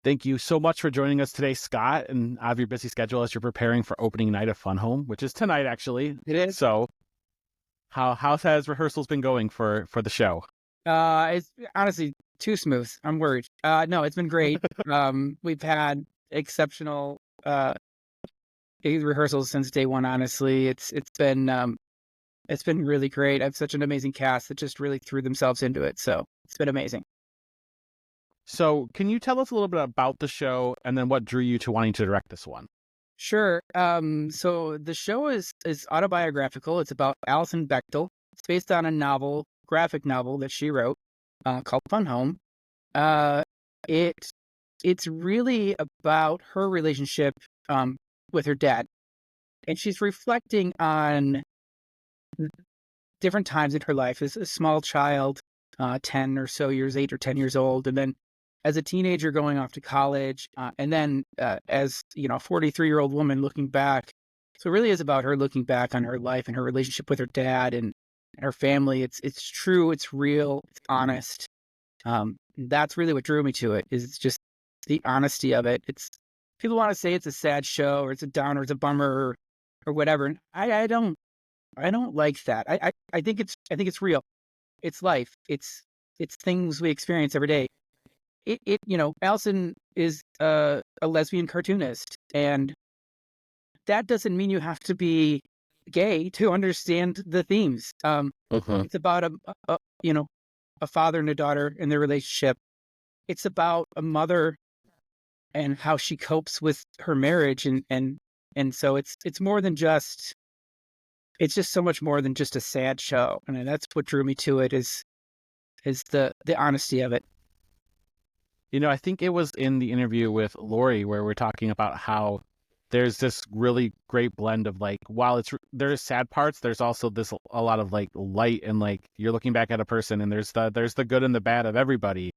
Thank you so much for joining us today, Scott, and out of your busy schedule as you're preparing for opening night of Fun Home, which is tonight, actually. It is. So, how has rehearsals been going for the show? It's honestly too smooth. I'm worried. No, it's been great. We've had exceptional rehearsals since day one. Honestly, it's been really great. I have such an amazing cast that just really threw themselves into it. So it's been amazing. So, can you tell us a little bit about the show and then what drew you to wanting to direct this one? Sure. So the show is autobiographical. It's about Allison Bechdel. It's based on a novel, graphic novel that she wrote, called Fun Home. Uh, it it's really about her relationship with her dad, and she's reflecting on different times in her life as a small child, 10 or so years, 8 or 10 years old, and then as a teenager going off to college, and then as a 43-year-old woman looking back. So it really is about her looking back on her life and her relationship with her dad and her family. It's true, it's real, it's honest. That's really what drew me to it. Is it's just the honesty of it. It's people want to say it's a sad show or it's a downer, it's a bummer or whatever. And I don't like that. I think it's real. It's life. It's things we experience every day. Allison is a lesbian cartoonist, and that doesn't mean you have to be gay to understand the themes. Uh-huh. It's about a a father and a daughter and their relationship. It's about a mother and how she copes with her marriage, and so it's more than just it's just so much more than just a sad show, and that's what drew me to it is the honesty of it. I think it was in the interview with Lori where we're talking about how there's this really great blend of like, while there's sad parts, there's also this a lot of like light and like you're looking back at a person and there's the good and the bad of everybody.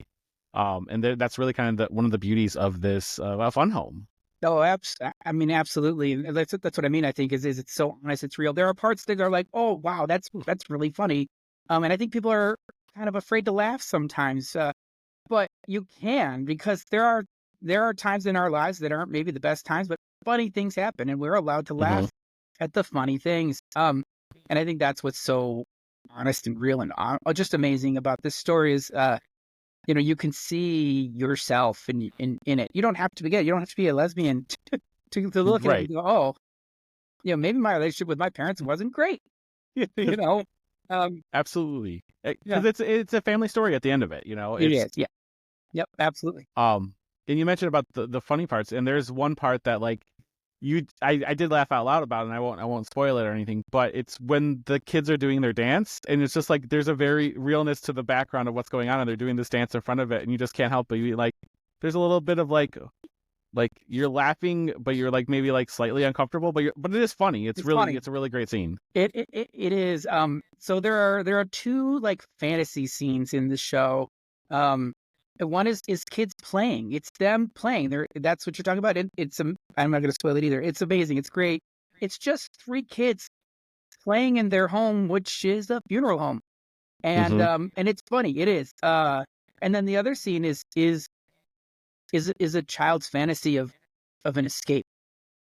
And that's really kind of one of the beauties of this Fun Home. Oh, I mean, absolutely. And that's what I mean. I think is it's so honest, it's real. There are parts that are like, oh wow, that's really funny. And I think people are kind of afraid to laugh sometimes. But you can, because there are times in our lives that aren't maybe the best times, but funny things happen, and we're allowed to Hmm. laugh at the funny things. And I think that's what's so honest and real and just amazing about this story is, you can see yourself in it. You don't have to be gay. You don't have to be a lesbian to look at it and Right. go, oh, maybe my relationship with my parents wasn't great. you know, um, Absolutely. yeah, Because it's a family story at the end of it. it It's is. Yeah, yep, absolutely. um and you mentioned about the funny parts, and there's one part that like I did laugh out loud about, and I won't spoil it or anything, but it's when the kids are doing their dance, and it's just like there's a very realness to the background of what's going on, and they're doing this dance in front of it, and you just can't help but you like there's a little bit of like you're laughing, but you're like maybe like slightly uncomfortable, but it is funny. It's funny. It's a really great scene. It is. So there are two like fantasy scenes in the show. And one is kids playing. It's them playing. That's what you're talking about. I'm not going to spoil it either. It's amazing. It's great. It's just three kids playing in their home, which is a funeral home, Hmm. and it's funny. It is. And then the other scene is a child's fantasy of an escape.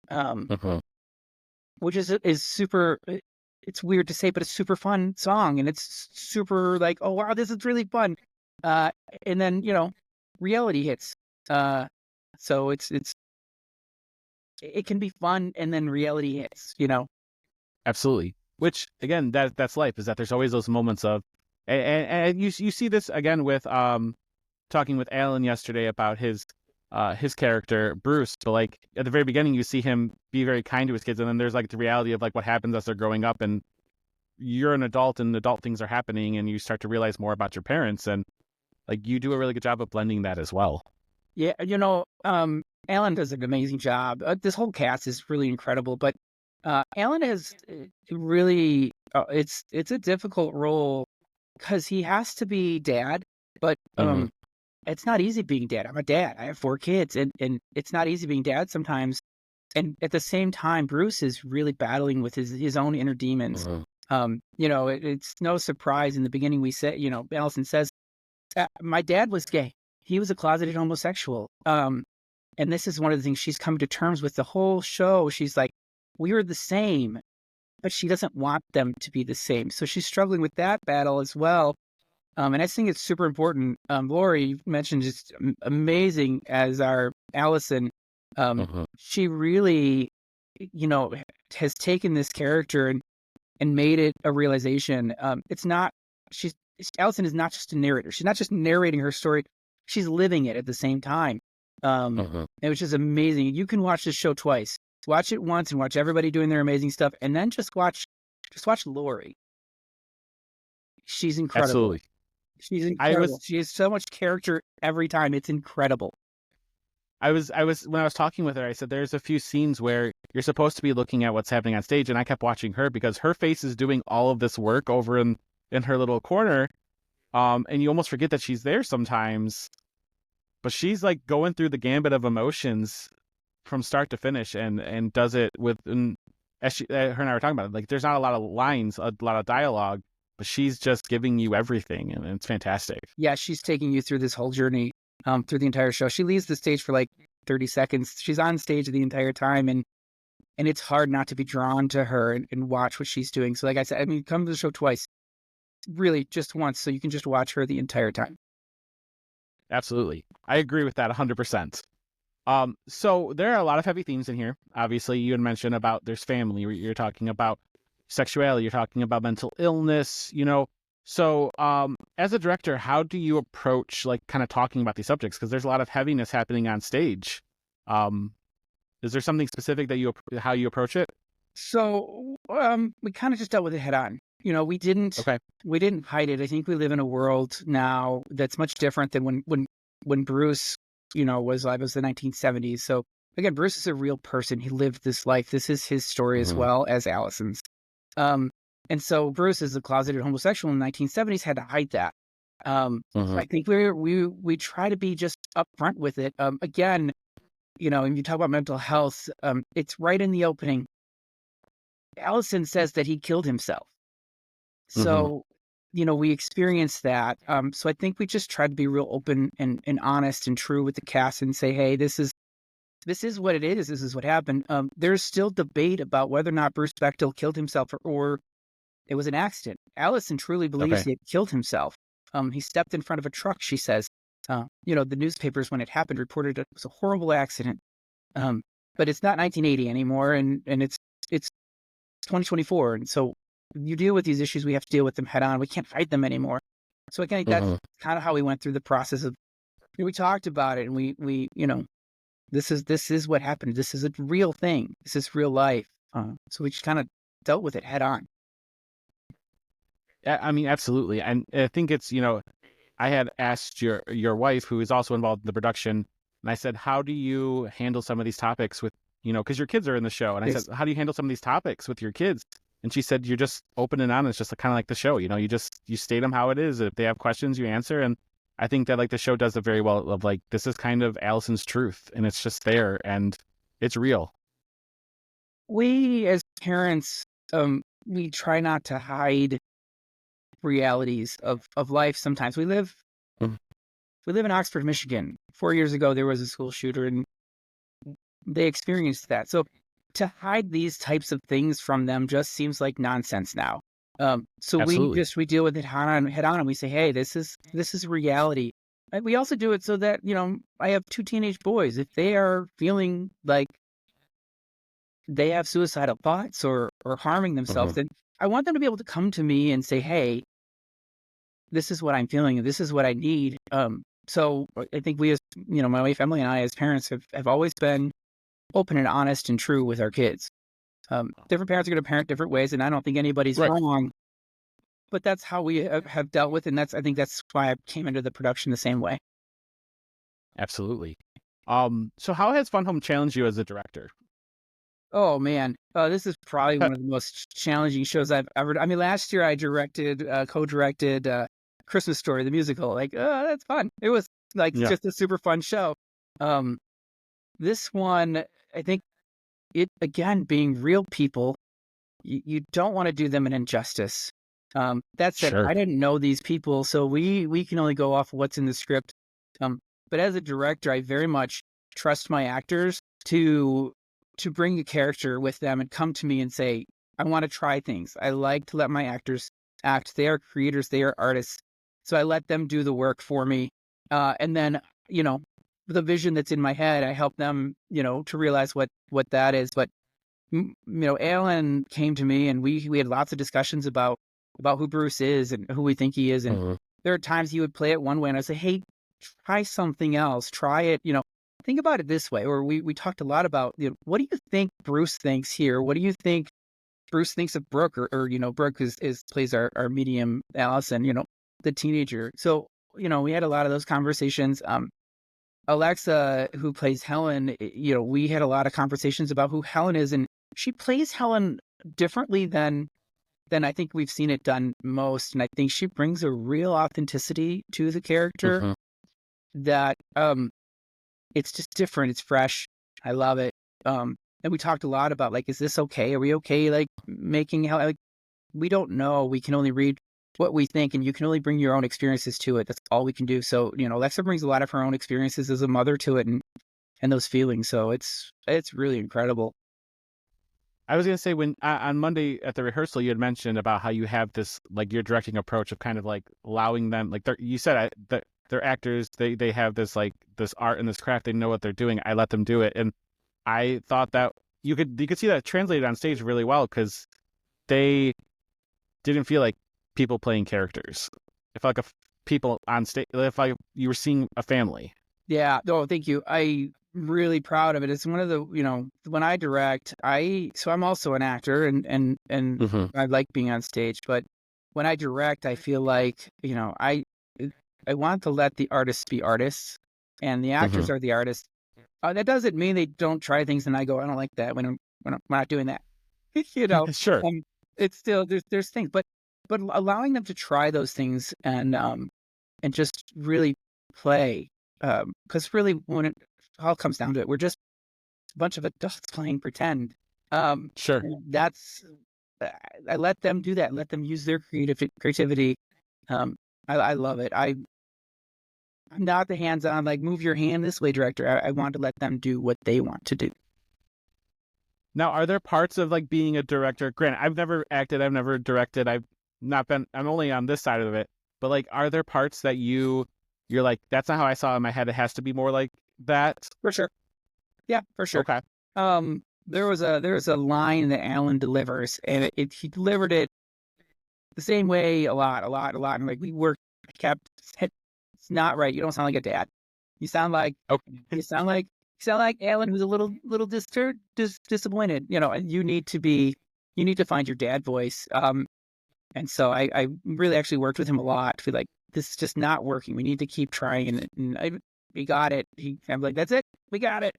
Um, Uh-huh. which is super. It's weird to say, but it's super fun song, and it's super like, oh wow, this is really fun. Uh, and then reality hits. Uh, so it can be fun, and then reality hits. Absolutely. Which again, that's life. Is that there's always those moments of, and you see this again with talking with Alan yesterday about his character Bruce. But like at the very beginning, you see him be very kind to his kids, and then there's like the reality of like what happens as they're growing up, and you're an adult, and adult things are happening, and you start to realize more about your parents, and like you do a really good job of blending that as well. Yeah, Alan does an amazing job. This whole cast is really incredible, but Alan has really it's a difficult role because he has to be dad, but Hmm. it's not easy being dad. I'm a dad. I have four kids, and it's not easy being dad sometimes. And at the same time, Bruce is really battling with his own inner demons. Hmm. It's no surprise in the beginning we said, Allison says, my dad was gay. he was a closeted homosexual. And this is one of the things she's come to terms with the whole show. She's like, we were the same, but she doesn't want them to be the same. So she's struggling with that battle as well. And I think it's super important. Lori, you mentioned just amazing as our Allison. She really, has taken this character and made it a realization. It's not, Allison is not just a narrator. She's not just narrating her story. She's living it at the same time. Which is amazing. You can watch this show twice. Watch it once and watch everybody doing their amazing stuff, and then just watch Lori. She's incredible. Absolutely. She's incredible. She has so much character every time. It's incredible. I was when I was talking with her, I said there's a few scenes where you're supposed to be looking at what's happening on stage, and I kept watching her because her face is doing all of this work over in her little corner, and you almost forget that she's there sometimes. But she's like going through the gambit of emotions from start to finish, and does it with. And as her and I were talking about it, like there's not a lot of lines, a lot of dialogue, but she's just giving you everything, and it's fantastic. Yeah, she's taking you through this whole journey. Through the entire show. She leaves the stage for like 30 seconds. She's on stage the entire time, and it's hard not to be drawn to her and watch what she's doing. So like I said, I mean, come to the show twice. Really, just once, so you can just watch her the entire time. Absolutely. I agree with that 100%. So there are a lot of heavy themes in here. Obviously, you had mentioned about there's family. You're talking about sexuality. You're talking about mental illness, So, as a director, how do you approach like kind of talking about these subjects? Because there's a lot of heaviness happening on stage. Is there something specific that how you approach it? So, we kind of just dealt with it head on. We didn't hide it. I think we live in a world now that's much different than when Bruce, was the 1970s. So again, Bruce is a real person. He lived this life. This is his story as well as Allison's. And so Bruce, as a closeted homosexual in the 1970s, had to hide that. So I think we try to be just upfront with it. Again, when you talk about mental health, it's right in the opening. Allison says that he killed himself. So, we experienced that. So I think we just tried to be real open and honest and true with the cast and say, hey, this is what it is. This is what happened. There's still debate about whether or not Bruce Bechdel killed himself or it was an accident. Allison truly believes he had killed himself. He stepped in front of a truck, she says. The newspapers, when it happened, reported it was a horrible accident. But it's not 1980 anymore, and it's 2024. And so you deal with these issues, we have to deal with them head on. We can't fight them anymore. So again, that's kind of how we went through the process of, we talked about it, and we this is what happened. This is a real thing. This is real life. So we just kind of dealt with it head on. I mean, absolutely. And I think it's, I had asked your wife, who is also involved in the production, and I said, how do you handle some of these topics with, because your kids are in the show. And I said, how do you handle some of these topics with your kids? And she said, you're just open and honest, just kind of like the show. You state them how it is. If they have questions, you answer. And I think that like the show does it very well of like, this is kind of Allison's truth, and it's just there and it's real. We as parents, we try not to hide realities of life. Sometimes we live in Oxford, Michigan. 4 years ago, there was a school shooter, and they experienced that. So to hide these types of things from them just seems like nonsense now. So Absolutely. we deal with it head on, and we say, hey, this is reality. And we also do it so that, I have 2 teenage boys. If they are feeling like they have suicidal thoughts or harming themselves, then I want them to be able to come to me and say, hey, this is what I'm feeling, and this is what I need. So I think we, as my wife Emily and I, as parents, have always been open and honest and true with our kids. Different parents are going to parent different ways, and I don't think anybody's wrong. But that's how we have dealt with, and I think that's why I came into the production the same way. Absolutely. So how has Fun Home challenged you as a director? Oh man, this is probably one of the most challenging shows I've ever done. I mean, last year I co-directed Christmas Story, the musical. Like, that's fun. It was like just a super fun show. This one, I think, it again being real people, you don't want to do them an injustice. That said, I didn't know these people, so we can only go off of what's in the script. But as a director, I very much trust my actors to bring a character with them and come to me and say, I want to try things. I like to let my actors act. They are creators, they are artists. So I let them do the work for me. And then, the vision that's in my head, I help them, to realize what that is. But Alan came to me and we had lots of discussions about who Bruce is and who we think he is. And there are times he would play it one way and I'd say, hey, try something else. Try it, think about it this way. Or we talked a lot about, what do you think Bruce thinks here? What do you think Bruce thinks of Brooke? Or Brooke plays our medium Allison, the teenager. So, we had a lot of those conversations. Alexa, who plays Helen, we had a lot of conversations about who Helen is, and she plays Helen differently than I think we've seen it done most. And I think she brings a real authenticity to the character that it's just different. It's fresh. I love it. And we talked a lot about, like, is this okay? Are we okay, like, making Helen? Like, we don't know. We can only read what we think, and you can only bring your own experiences to it. That's all we can do. So, Alexa brings a lot of her own experiences as a mother to it, and those feelings. So it's really incredible. I was going to say, when on Monday at the rehearsal, you had mentioned about how you have this, like, your directing approach of kind of like allowing them, like, you said that they're actors, they have this, like, this art and this craft, they know what they're doing. I let them do it. And I thought that you could see that translated on stage really well, because they didn't feel like people playing characters. It felt like people on stage. If like you were seeing a family. Yeah. Oh, thank you. I'm really proud of it. It's one of the, when I direct, so I'm also an actor and I like being on stage, but when I direct, I feel like, I want to let the artists be artists and the actors are the artists. That doesn't mean they don't try things and I go, I don't like that when we're not doing that. Sure. It's still, there's things, but allowing them to try those things and just really play. Because really, when it all comes down to it, we're just a bunch of adults playing pretend. Sure. That's I let them do that. Let them use their creativity. I love it. I'm not the hands-on, like, move your hand this way director. I want to let them do what they want to do. Now, are there parts of, like, being a director? Granted, I've never acted, I've never directed, I'm only on this side of it. But, like, are there parts that you're like, that's not how I saw it in my head. It has to be more like that? For sure. Yeah, for sure. Okay. There was a line that Alan delivers, and he delivered it the same way a lot. And, like, it's not right. You don't sound like a dad. You sound like you sound like Alan, who's a little disappointed. And you need to find your dad voice. And so I really actually worked with him a lot to be like, this is just not working. We need to keep trying. And we got it. I'm like, that's it. We got it.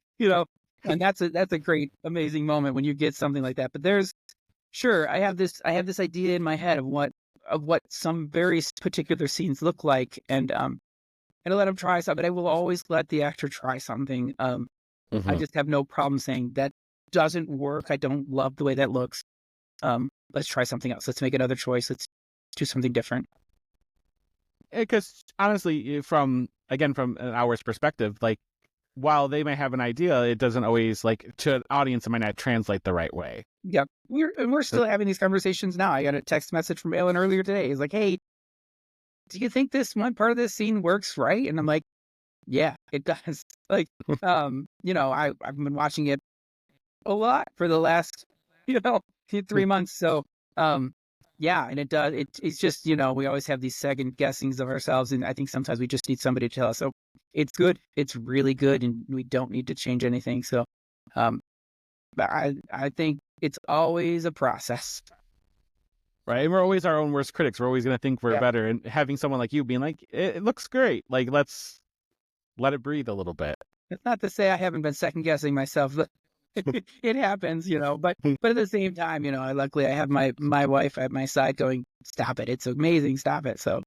And that's a great, amazing moment when you get something like that. But I have this idea in my head of what some very particular scenes look like. And I let him try something. But I will always let the actor try something. I just have no problem saying that doesn't work. I don't love the way that looks. Let's try something else. Let's make another choice. Let's do something different. Because honestly, from an hour's perspective, like, while they may have an idea, it doesn't always, like, to an audience, it might not translate the right way. Yeah, we're still having these conversations now. I got a text message from Alan earlier today. He's like, "Hey, do you think this one part of this scene works right?" And I'm like, "Yeah, it does." Like, I've been watching it a lot for the last, 3 months. So, yeah, and it does. It's just, we always have these second guessings of ourselves, and I think sometimes we just need somebody to tell us. So it's good. It's really good, and we don't need to change anything. So, but I think it's always a process. Right. And we're always our own worst critics. We're always going to think we're better. And having someone like you being like, it looks great. Like, let's let it breathe a little bit. It's not to say I haven't been second guessing myself. It happens, but at the same time, luckily I have my wife at my side going, stop it. It's amazing. Stop it. So,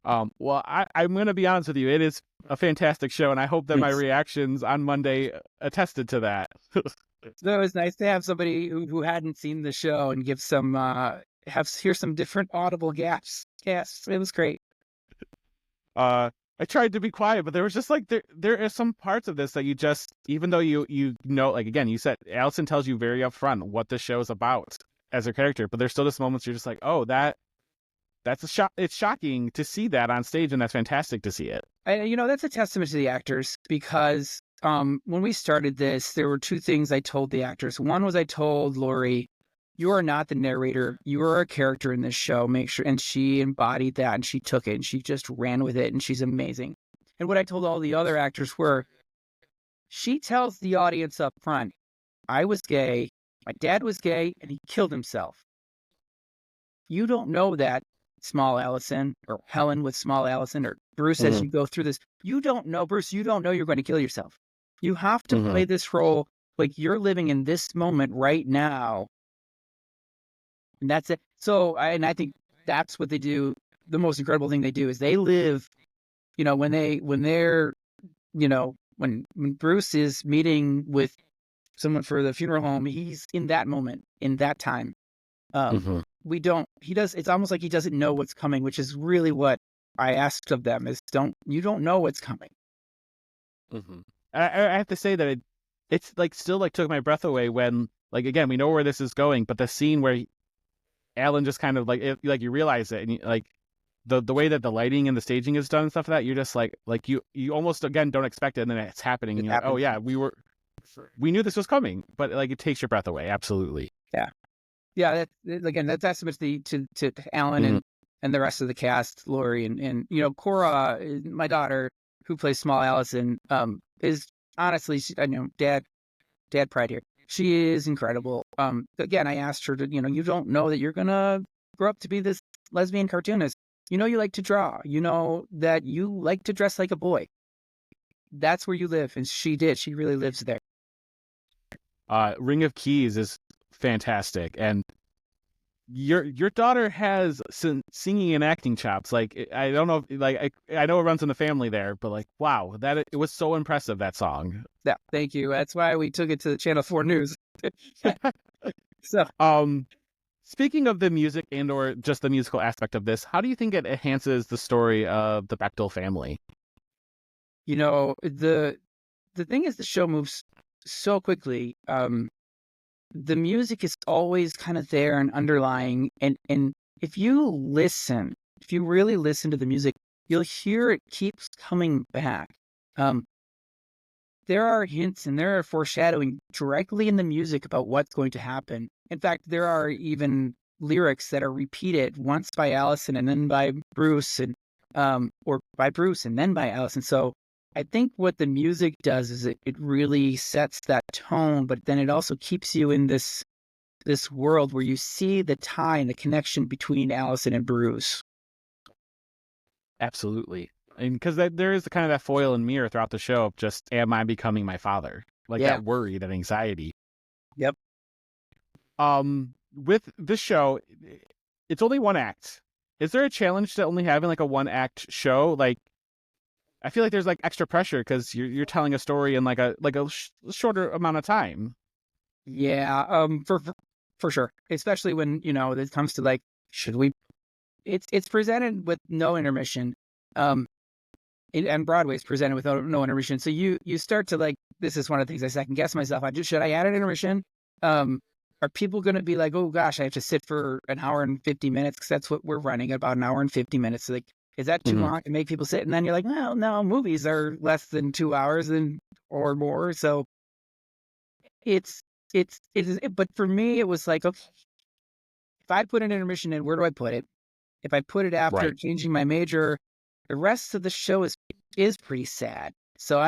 well, I'm going to be honest with you. It is a fantastic show. And I hope that my reactions on Monday attested to that. So it was nice to have somebody who hadn't seen the show and give some, hear some different audible gasps. Yes, it was great. I tried to be quiet, but there was just like there are some parts of this that you just, even though you know, like again, you said Allison tells you very upfront what the show is about as her character, but there's still this moments you're just like, oh, that's a shock. It's shocking to see that on stage, and that's fantastic to see it. That's a testament to the actors because when we started this, there were two things I told the actors. One was I told Lori, you are not the narrator. You are a character in this show. Make sure. And she embodied that and she took it and she just ran with it and she's amazing. And what I told all the other actors were, she tells the audience up front, I was gay, my dad was gay, and he killed himself. You don't know that, small Allison, or Helen with small Allison, or Bruce as you go through this. You don't know, Bruce, you don't know you're going to kill yourself. You have to play this role like you're living in this moment right now. And that's it. So, I think that's what they do. The most incredible thing they do is they live, when Bruce is meeting with someone for the funeral home, he's in that moment, in that time. It's almost like he doesn't know what's coming, which is really what I asked of them is you don't know what's coming. I have to say that it's like still like took my breath away when, like, again, we know where this is going, but the scene where Alan just kind of like you realize it, and like the way that the lighting and the staging is done and stuff like that, you're just like you almost again don't expect it, and then it's happening, and you're like, oh yeah, we knew this was coming, but like it takes your breath away. Absolutely. Yeah. That's testament to Alan and the rest of the cast, Lori and Cora, my daughter, who plays small Allison, is honestly, I know dad pride here. She is incredible. Again, I asked her to, you don't know that you're gonna grow up to be this lesbian cartoonist. You like to draw. You know that you like to dress like a boy. That's where you live, and she did. She really lives there. Ring of Keys is fantastic, and your daughter has singing and acting chops. Like, I don't know, like I know it runs in the family there, but like, wow, it was so impressive, that song. Yeah, thank you. That's why we took it to Channel 4 News. So, speaking of the music and or just the musical aspect of this, how do you think it enhances the story of the Bechdel family? The thing is, the show moves so quickly. The music is always kind of there and underlying, and if you really listen to the music, you'll hear it keeps coming back. There are hints and there are foreshadowing directly in the music about what's going to happen. In fact, there are even lyrics that are repeated once by Allison and then by Bruce, and or by Bruce and then by Allison. So I think what the music does is it really sets that tone, but then it also keeps you in this world where you see the tie and the connection between Allison and Bruce. Absolutely. And because there is kind of that foil and mirror throughout the show of just, am I becoming my father? Like that worry, that anxiety. Yep. With this show, it's only one act. Is there a challenge to only having like a one act show? Like, I feel like there's like extra pressure because you're telling a story in like a shorter amount of time. Yeah, for sure. Especially when it comes to like, should we? It's presented with no intermission. And Broadway's presented with no intermission. So you start to like, this is one of the things I second guess myself. Should I add an intermission? Are people going to be like, oh gosh, I have to sit for an hour and 50 minutes because that's what we're running, about an hour and 50 minutes. So like, is that too long to make people sit? And then you're like, well, no, movies are less than 2 hours or more. So but for me, it was like, okay, if I put an intermission in, where do I put it? If I put it after changing my major, the rest of the show is pretty sad. So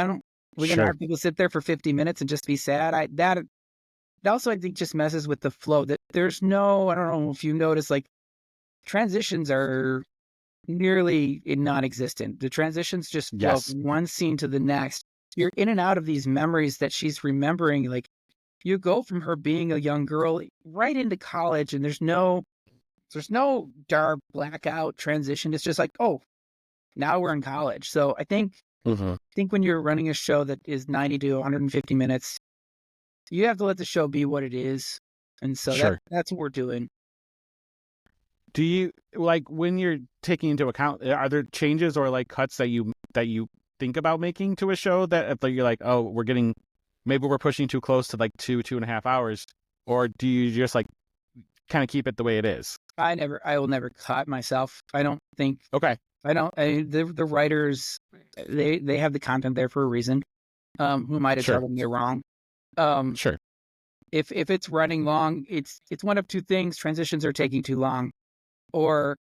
we're going to have people sit there for 50 minutes and just be sad. That also, I think, just messes with the flow. That there's I don't know if you notice, like, transitions are nearly non-existent. The transitions just flow from one scene to the next. You're in and out of these memories that she's remembering. Like, you go from her being a young girl right into college, and there's no dark blackout transition. It's just like, oh, now we're in college. So I think when you're running a show that is 90 to 150 minutes, you have to let the show be what it is. And so that's what we're doing. Do you like when you're taking into account, are there changes or like cuts that you think about making to a show that if you're like, oh, maybe we're pushing too close to like 2.5 hours, or do you just like kind of keep it the way it is? I will never cut myself. I don't think Okay, the writers, they have the content there for a reason. Who am I to tell sure, them they're wrong? Um, sure. if it's running long, it's one of two things: transitions are taking too long, or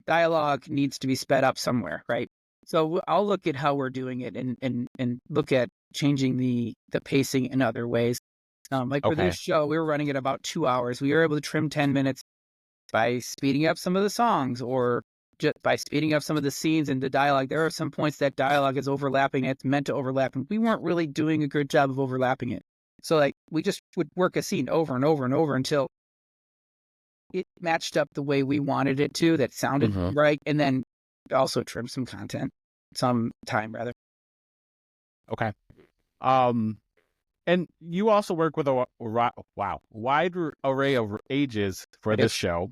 dialogue needs to be sped up somewhere, right? So I'll look at how we're doing it and look at changing the pacing in other ways. Like for this Okay. show, we were running at about 2 hours. We were able to trim 10 minutes by speeding up some of the songs or just by speeding up some of the scenes and the dialogue. There are some points that dialogue is overlapping. It's meant to overlap, and we weren't really doing a good job of overlapping it. So like we just would work a scene over and over and over until it matched up the way we wanted it to, that sounded hmm right, and then also trim some time rather. Okay. Um, and you also work with a wide array of ages for I do. this show.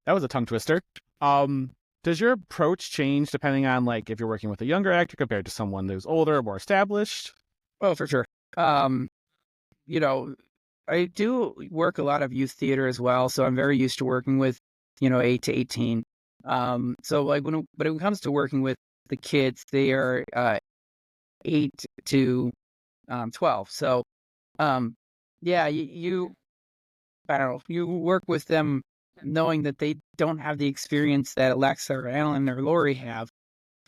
That was a tongue twister. Um, does your approach change depending on like if you're working with a younger actor compared to someone who's older or more established? Oh, for sure. Um, you know, I do work a lot of youth theater as well, so I'm very used to working with, 8 to 18. So like but when it comes to working with the kids, they are 8 to 12. So yeah, I don't know, you work with them knowing that they don't have the experience that Alexa or Alan or Lori have,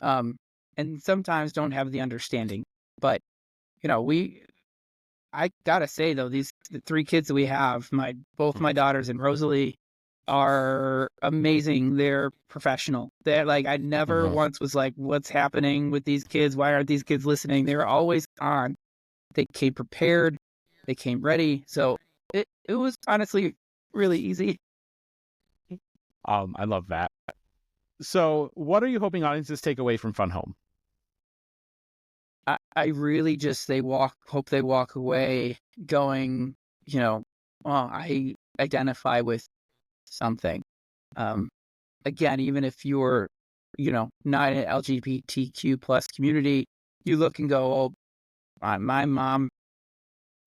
um, and sometimes don't have the understanding. But you know, I gotta say though, the three kids that we have, both my daughters and Rosalie, are amazing. They're professional. They're like, I never hmm once was like, what's happening with these kids? Why aren't these kids listening? They were always on. They came prepared. They came ready. So it was honestly really easy. I love that. So, what are you hoping audiences take away from Fun Home? I really just hope they walk away going, well, I identify with something. Um, Again, even if you're, not an LGBTQ plus community, you look and go, oh, my mom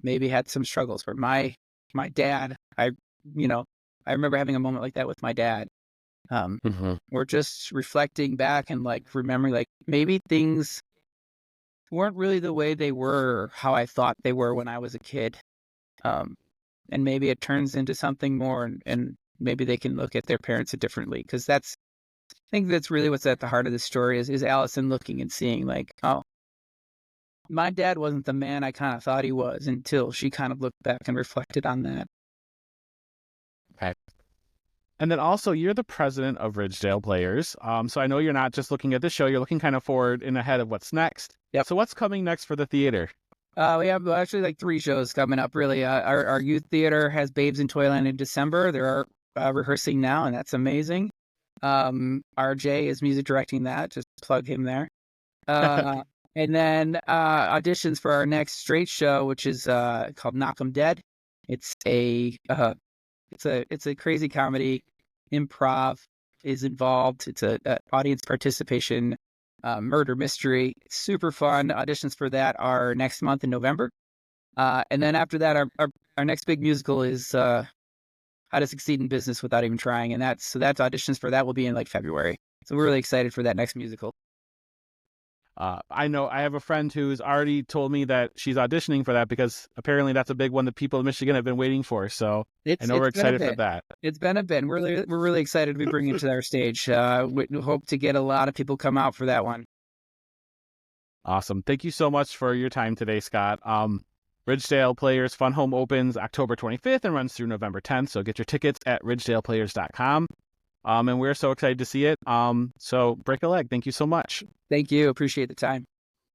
maybe had some struggles, or my dad, you know, I remember having a moment like that with my dad. hmm We're just reflecting back and like remembering, like maybe things weren't really the way they were, how I thought they were when I was a kid. Um, and maybe it turns into something more, and maybe they can look at their parents differently, because I think that's really what's at the heart of the story is Allison looking and seeing like, oh, my dad wasn't the man I kind of thought he was, until she kind of looked back and reflected on that. Okay. And then also, you're the president of Ridgedale Players. So I know you're not just looking at the show; you're looking kind of forward and ahead of what's next. Yep. So what's coming next for the theater? We have actually like 3 shows coming up. Really, our youth theater has Babes in Toyland in December. They're rehearsing now, and that's amazing. RJ is music directing that. Just plug him there. Uh, and then auditions for our next straight show, which is called Knock 'Em Dead. It's a crazy comedy. Improv is involved. It's a audience participation murder mystery. It's super fun. Auditions for that are next month in November. And then after that, our next big musical is How to Succeed in Business Without Even Trying, and that's auditions for that will be in like February. So we're really excited for that next musical. I know I have a friend who's already told me that she's auditioning for that because apparently that's a big one that people in Michigan have been waiting for. So I know we're It's been a excited for bit. that. It's been a bit. We're really excited to be bringing it to our stage. We hope to get a lot of people come out for that one. Awesome. Thank you so much for your time today, Scott. Ridgedale Players Fun Home opens October 25th and runs through November 10th. So get your tickets at ridgedaleplayers.com. And we're so excited to see it. So break a leg. Thank you so much. Thank you. Appreciate the time.